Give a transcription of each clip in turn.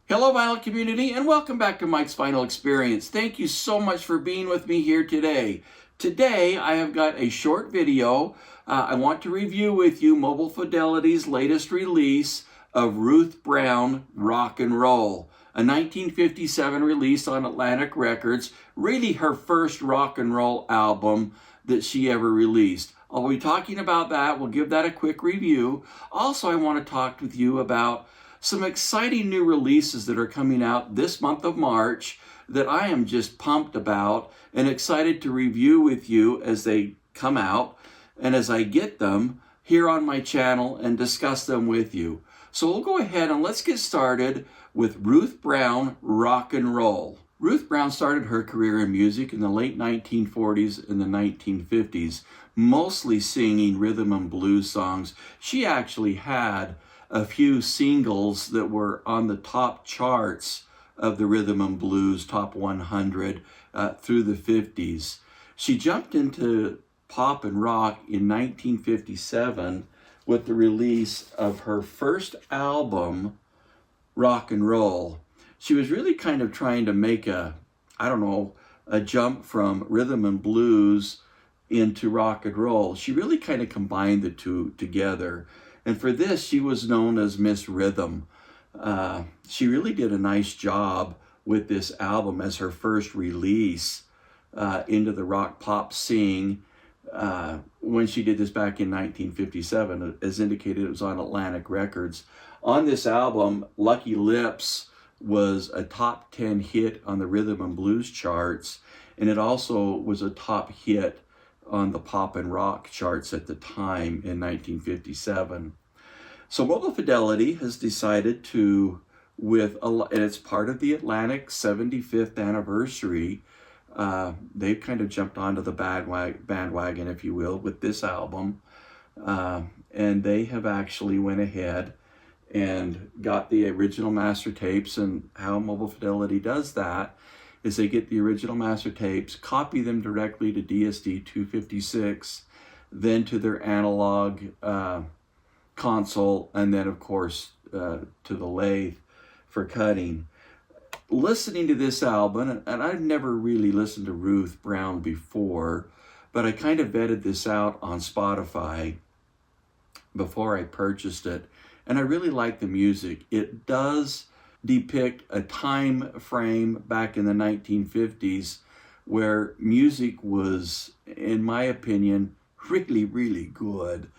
Hello, vinyl community, and welcome back to Mike's Vinyl Experience. Thank you so much for being with me here today. Today, I have got a short video. I want to review with you Mobile Fidelity's latest release of Ruth Brown, Rock and Roll, a 1957 release on Atlantic Records, really her first rock and roll album that she ever released. I'll be talking about that. We'll give that a quick review. Also, I want to talk with you about some exciting new releases that are coming out this month of March that I am just pumped about and excited to review with you as they come out and as I get them here on my channel and discuss them with you. So we'll go ahead and let's get started with Ruth Brown, Rock and Roll. Ruth Brown started her career in music in the late 1940s and the 1950s, mostly singing rhythm and blues songs. She actually had a few singles that were on the top charts of the rhythm and blues top 100 through the 50s. She jumped into pop and rock in 1957 with the release of her first album, Rock and Roll. She was really kind of trying to make a jump from rhythm and blues into rock and roll. She really kind of combined the two together. And for this, she was known as Miss Rhythm. She really did a nice job with this album as her first release into the rock pop scene when she did this back in 1957. As indicated, it was on Atlantic Records. On this album, Lucky Lips was a top 10 hit on the rhythm and blues charts, and it also was a top hit on the pop and rock charts at the time in 1957. So Mobile Fidelity has decided to, and it's part of the Atlantic 75th anniversary, they've kind of jumped onto the bandwagon, if you will, with this album. And they have actually went ahead and got the original master tapes. And how Mobile Fidelity does that is they get the original master tapes, copy them directly to DSD 256, then to their analog console, and then of course to the lathe for cutting. Listening to this album, and I've never really listened to Ruth Brown before, but I kind of vetted this out on Spotify before I purchased it, and I really like the music. It does depict a time frame back in the 1950s where music was, in my opinion, really, really good.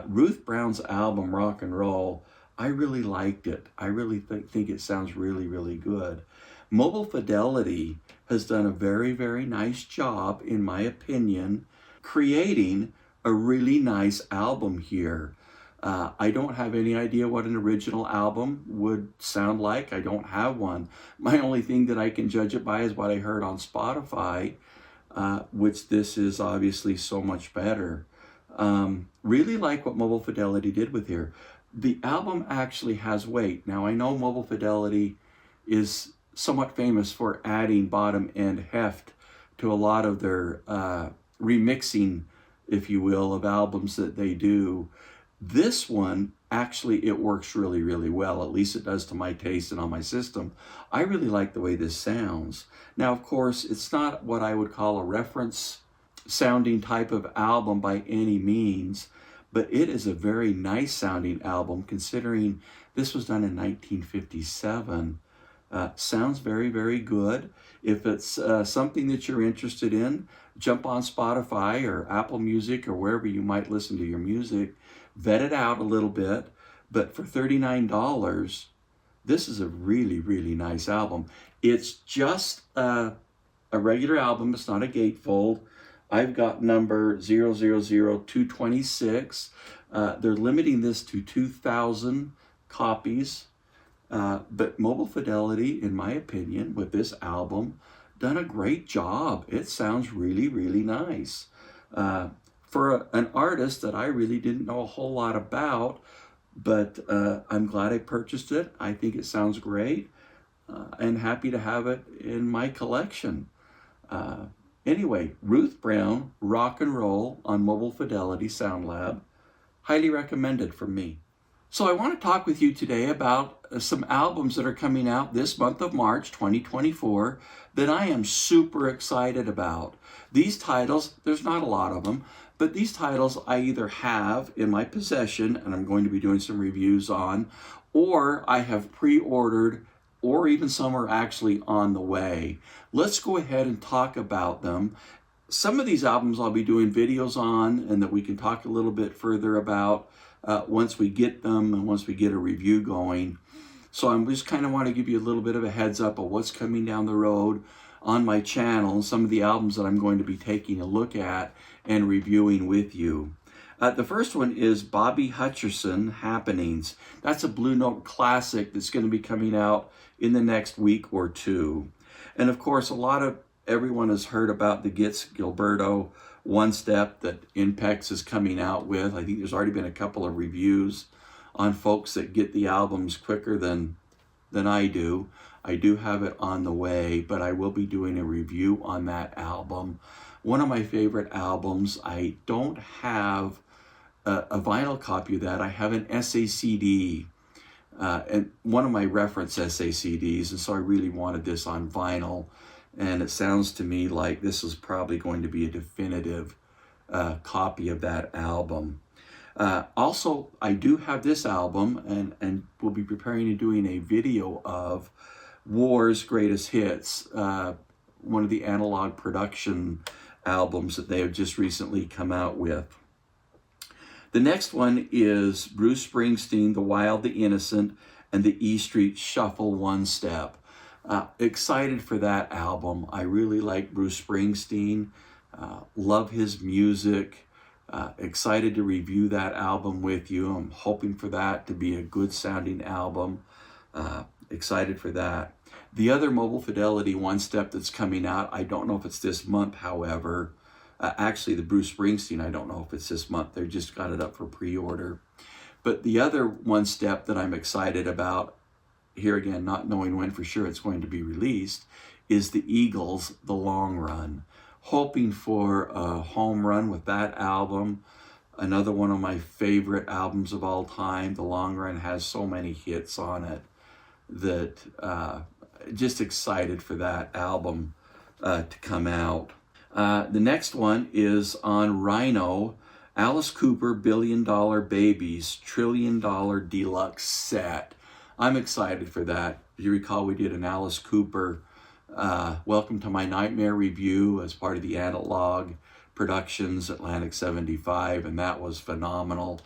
Ruth Brown's album, Rock and Roll, I really liked it. I really think it sounds really, really good. Mobile Fidelity has done a very, very nice job, in my opinion, creating a really nice album here. I don't have any idea what an original album would sound like. I don't have one. My only thing that I can judge it by is what I heard on Spotify, which this is obviously so much better. Really like what Mobile Fidelity did with here. The album actually has weight. Now, I know Mobile Fidelity is somewhat famous for adding bottom end heft to a lot of their remixing, if you will, of albums that they do. This one, actually, it works really, really well. At least it does to my taste and on my system. I really like the way this sounds. Now, of course, it's not what I would call a reference sounding type of album by any means, but it is a very nice sounding album considering this was done in 1957. Sounds very, very good. If it's something that you're interested in, jump on Spotify or Apple Music or wherever you might listen to your music, vet it out a little bit. But for $39, this is a really, really nice album. It's just a regular album. It's not a gatefold. I've got number 000226. They're limiting this to 2,000 copies. But Mobile Fidelity, in my opinion, with this album, done a great job. It sounds really, really nice. For an artist that I really didn't know a whole lot about, but I'm glad I purchased it. I think it sounds great, and happy to have it in my collection. Anyway, Ruth Brown, Rock and Roll on Mobile Fidelity Sound Lab. Highly recommended from me. So I want to talk with you today about some albums that are coming out this month of March 2024 that I am super excited about. These titles, there's not a lot of them, but these titles I either have in my possession and I'm going to be doing some reviews on, or I have pre-ordered, or even some are actually on the way. Let's go ahead and talk about them. Some of these albums I'll be doing videos on and that we can talk a little bit further about once we get them and once we get a review going. So I'm just kind of want to give you a little bit of a heads up of what's coming down the road on my channel and some of the albums that I'm going to be taking a look at and reviewing with you. The first one is Bobby Hutcherson, Happenings. That's a Blue Note classic that's going to be coming out in the next week or two. And of course, everyone has heard about the Getz Gilberto one step that Impex is coming out with. I think there's already been a couple of reviews on folks that get the albums quicker than I do. I do have it on the way, but I will be doing a review on that album. One of my favorite albums. I don't have a vinyl copy of that. I have an SACD, and one of my reference SACDs, and so I really wanted this on vinyl. And it sounds to me like this is probably going to be a definitive copy of that album. Also, I do have this album, and we'll be preparing and doing a video of War's Greatest Hits, one of the Analogue production albums that they have just recently come out with. The next one is Bruce Springsteen, The Wild, the Innocent, and the E Street Shuffle One Step. Excited for that album. I really like Bruce Springsteen, love his music, excited to review that album with you. I'm hoping for that to be a good sounding album. Excited for that. The other Mobile Fidelity one step that's coming out, I don't know if it's this month, however. Actually, the Bruce Springsteen, I don't know if it's this month. They just got it up for pre-order. But the other one step that I'm excited about, here again, not knowing when for sure it's going to be released, is the Eagles, The Long Run. Hoping for a home run with that album. Another one of my favorite albums of all time. The Long Run has so many hits on it that just excited for that album to come out. The next one is on Rhino, Alice Cooper, $1 Billion Babies, $1 Trillion Deluxe Set. I'm excited for that. If you recall, we did an Alice Cooper Welcome to My Nightmare review as part of the Analogue Productions Atlantic 75, and that was phenomenal.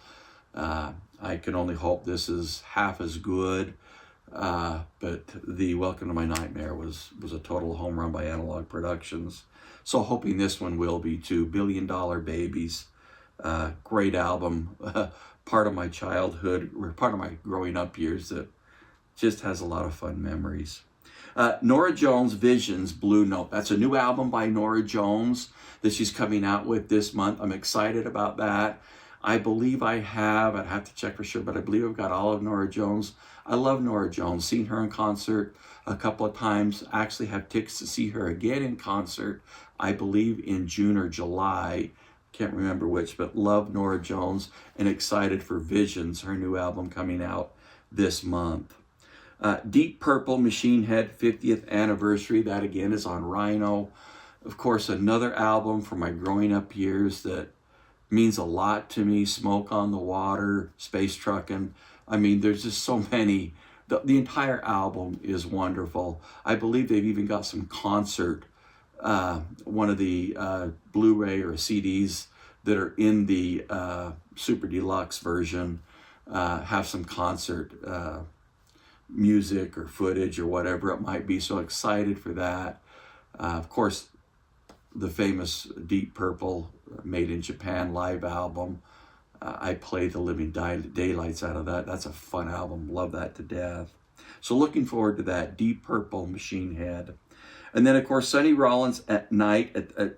I can only hope this is half as good, but the Welcome to My Nightmare was a total home run by Analogue Productions. So hoping this one will be too. $1 Billion Babies, great album, part of my childhood, or part of my growing up years that just has a lot of fun memories. Norah Jones, Visions, Blue Note. That's a new album by Norah Jones that she's coming out with this month. I'm excited about that. I believe I'd have to check for sure, but I believe I've got all of Norah Jones. I love Norah Jones. Seen her in concert a couple of times. Actually have tickets to see her again in concert, I believe in June or July. Can't remember which, but love Norah Jones and excited for Visions, her new album coming out this month. Deep Purple, Machine Head, 50th Anniversary. That again is on Rhino. Of course, another album from my growing up years that means a lot to me. Smoke on the Water, Space Truckin'. I mean, there's just so many. The entire album is wonderful. I believe they've even got some concert, one of the Blu-ray or CDs that are in the Super Deluxe version have some concert music or footage or whatever it might be. So excited for that. Of course, the famous Deep Purple Made in Japan live album. I played the living daylights out of that. That's a fun album. Love that to death. So looking forward to that. Deep Purple, Machine Head. And then, of course, Sonny Rollins, A Night at the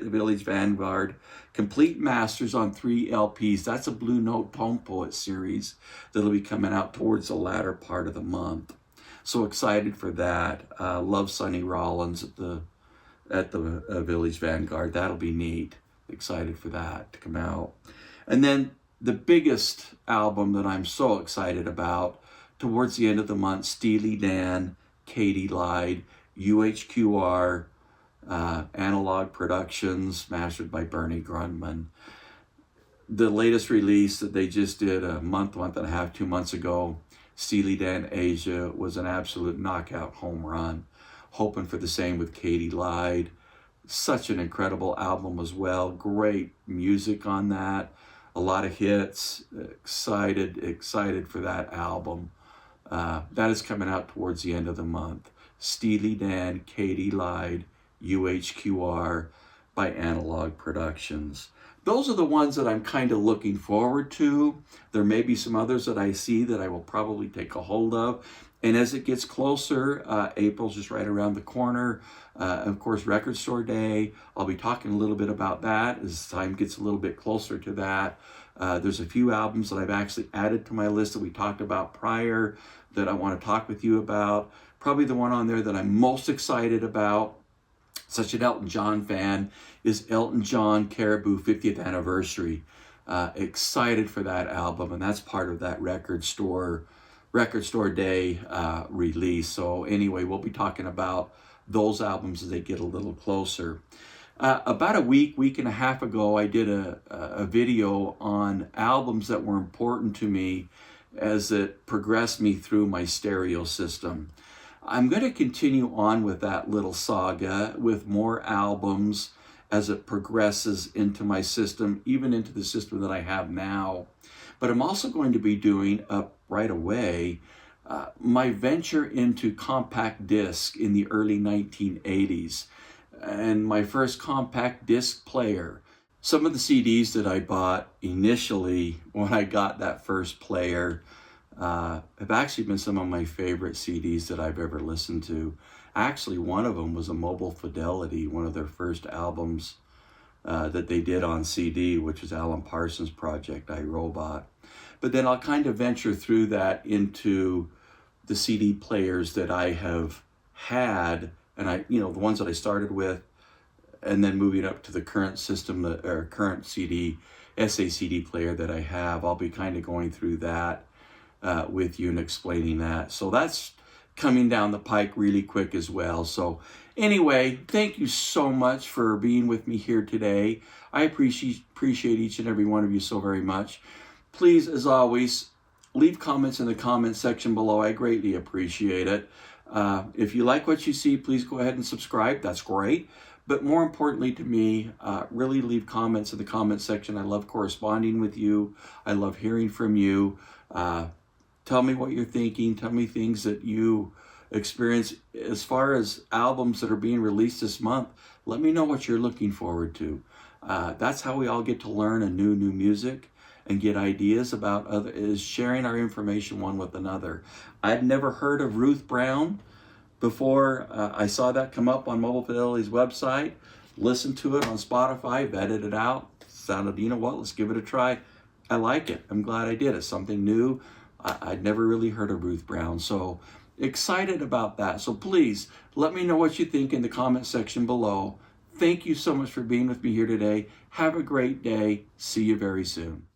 Village Vanguard. Complete masters on 3 LPs. That's a Blue Note Tone Poet series that'll be coming out towards the latter part of the month. So excited for that. Love Sonny Rollins at the Village Vanguard. That'll be neat. Excited for that to come out. And then the biggest album that I'm so excited about, towards the end of the month, Steely Dan, Katy lied, UHQR, Analogue Productions, mastered by Bernie Grundman. The latest release that they just did a month and a half, 2 months ago, Steely Dan Asia, was an absolute knockout home run. Hoping for the same with Katy lied. Such an incredible album as well. Great music on that. A lot of hits. Excited for that album. That is coming out towards the end of the month. Steely Dan, Katy lied, UHQR by Analogue Productions. Those are the ones that I'm kind of looking forward to. There may be some others that I see that I will probably take a hold of. And as it gets closer, April's just right around the corner. Of course, Record Store Day. I'll be talking a little bit about that as time gets a little bit closer to that. There's a few albums that I've actually added to my list that we talked about prior that I want to talk with you about. Probably the one on there that I'm most excited about, such an Elton John fan, is Elton John Caribou 50th Anniversary. Excited for that album, and that's part of that Record Store Day release. So anyway, we'll be talking about those albums as they get a little closer. About a week and a half ago, I did a video on albums that were important to me as it progressed me through my stereo system. I'm going to continue on with that little saga with more albums as it progresses into my system, even into the system that I have now. But I'm also going to be doing up right away my venture into compact disc in the early 1980s and my first compact disc player. Some of the CDs that I bought initially when I got that first player have actually been some of my favorite CDs that I've ever listened to. Actually, one of them was a Mobile Fidelity, one of their first albums that they did on CD, which was Alan Parsons' project, I, Robot. But then I'll kind of venture through that into the CD players that I have had, and the ones that I started with, and then moving up to the current system, or current SACD player that I have. I'll be kind of going through that with you and explaining that. So that's coming down the pike really quick as well. So anyway, thank you so much for being with me here today. I appreciate each and every one of you so very much. Please, as always, leave comments in the comment section below. I greatly appreciate it. If you like what you see, please go ahead and subscribe. That's great. But more importantly to me, really leave comments in the comment section. I love corresponding with you. I love hearing from you. Tell me what you're thinking. Tell me things that you experience as far as albums that are being released this month. Let me know what you're looking forward to. That's how we all get to learn a new music and get ideas about is sharing our information one with another. I'd never heard of Ruth Brown before I saw that come up on Mobile Fidelity's website. Listened to it on Spotify, vetted it out. Sounded, you know what, let's give it a try. I like it. I'm glad I did. It's something new. I'd never really heard of Ruth Brown, so excited about that. So please, let me know what you think in the comment section below. Thank you so much for being with me here today. Have a great day. See you very soon.